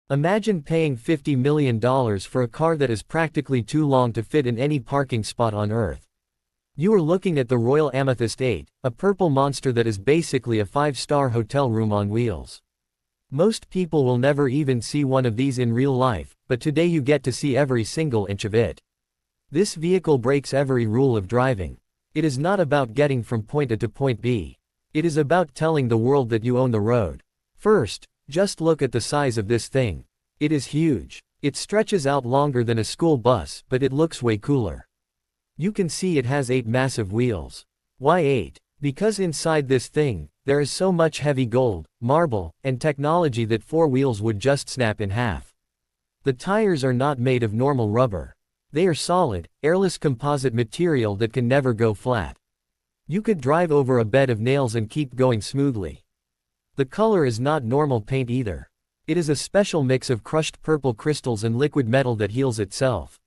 Imagine paying $50 million for a car that is practically too long to fit in any parking spot on Earth. You are looking at the Royal Amethyst 8, a purple monster that is basically a 5-star hotel room on wheels. Most people will never even see one of these in real life, but today you get to see every single inch of it. This vehicle breaks every rule of driving. It is not about getting from point A to point B. It is about telling the world that you own the road. First, just look at the size of this thing. It is huge. It stretches out longer than a school bus, but it looks way cooler. You can see it has 8 massive wheels. Why 8? Because inside this thing, there is so much heavy gold, marble, and technology that 4 wheels would just snap in half. The tires are not made of normal rubber. They are solid, airless composite material that can never go flat. You could drive over a bed of nails and keep going smoothly. The color is not normal paint either. It is a special mix of crushed purple crystals and liquid metal that heals itself.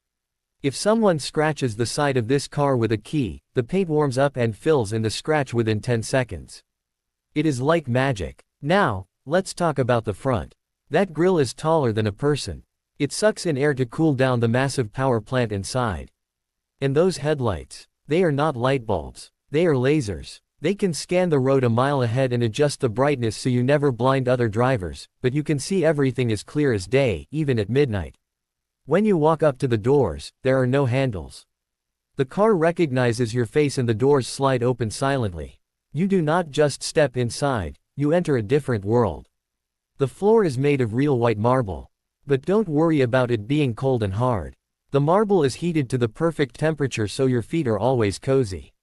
If someone scratches the side of this car with a key, the paint warms up and fills in the scratch within 10 seconds. It is like magic. Now, let's talk about the front. That grille is taller than a person. It sucks in air to cool down the massive power plant inside. And those headlights, they are not light bulbs. They are lasers. They can scan the road a mile ahead and adjust the brightness so you never blind other drivers, but you can see everything as clear as day, even at midnight. When you walk up to the doors, there are no handles. The car recognizes your face and the doors slide open silently. You do not just step inside, you enter a different world. The floor is made of real white marble. But don't worry about it being cold and hard. The marble is heated to the perfect temperature so your feet are always cozy.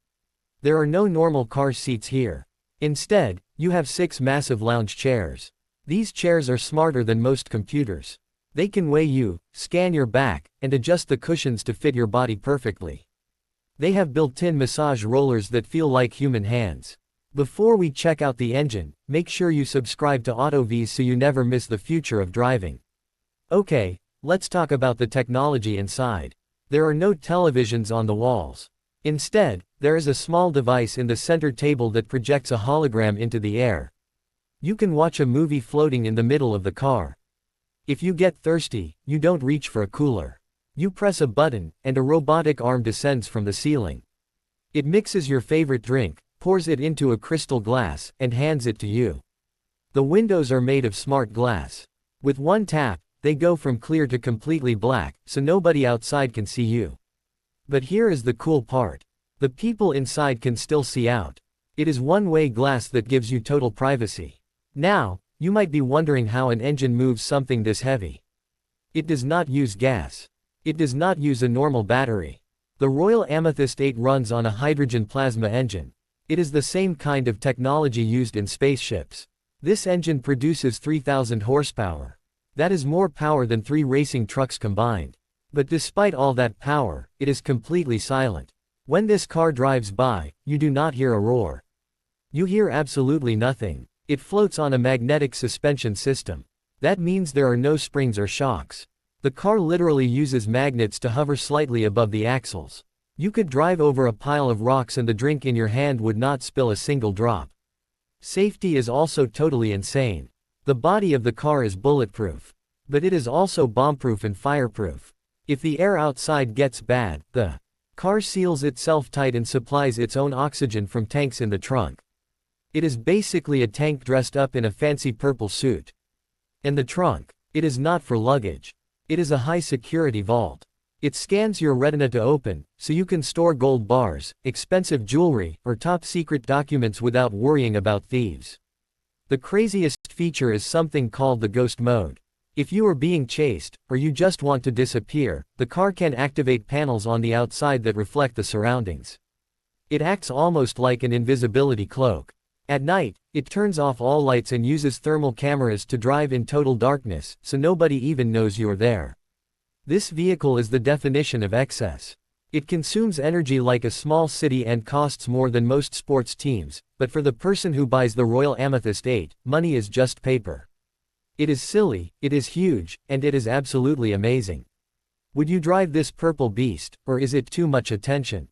There are no normal car seats here. Instead, you have 6 massive lounge chairs. These chairs are smarter than most computers. They can weigh you, scan your back, and adjust the cushions to fit your body perfectly. They have built-in massage rollers that feel like human hands. Before we check out the engine, make sure you subscribe to AutoVize so you never miss the future of driving. Okay, let's talk about the technology inside. There are no televisions on the walls. Instead, there is a small device in the center table that projects a hologram into the air. You can watch a movie floating in the middle of the car. If you get thirsty, you don't reach for a cooler. You press a button, and a robotic arm descends from the ceiling. It mixes your favorite drink, pours it into a crystal glass, and hands it to you. The windows are made of smart glass. With one tap, they go from clear to completely black, so nobody outside can see you. But here is the cool part. The people inside can still see out. It is one-way glass that gives you total privacy. Now, you might be wondering how an engine moves something this heavy. It does not use gas. It does not use a normal battery. The Royal Amethyst 8 runs on a hydrogen plasma engine. It is the same kind of technology used in spaceships. This engine produces 3,000 horsepower. That is more power than 3 racing trucks combined. But despite all that power, it is completely silent. When this car drives by, you do not hear a roar. You hear absolutely nothing. It floats on a magnetic suspension system. That means there are no springs or shocks. The car literally uses magnets to hover slightly above the axles. You could drive over a pile of rocks and the drink in your hand would not spill a single drop. Safety is also totally insane. The body of the car is bulletproof. But it is also bombproof and fireproof. If the air outside gets bad, the car seals itself tight and supplies its own oxygen from tanks in the trunk. It is basically a tank dressed up in a fancy purple suit. And the trunk, it is not for luggage. It is a high-security vault. It scans your retina to open, so you can store gold bars, expensive jewelry, or top-secret documents without worrying about thieves. The craziest feature is something called the ghost mode. If you are being chased, or you just want to disappear, the car can activate panels on the outside that reflect the surroundings. It acts almost like an invisibility cloak. At night, it turns off all lights and uses thermal cameras to drive in total darkness, so nobody even knows you're there. This vehicle is the definition of excess. It consumes energy like a small city and costs more than most sports teams, but for the person who buys the Royal Amethyst 8, money is just paper. It is silly, it is huge, and it is absolutely amazing. Would you drive this purple beast, or is it too much attention?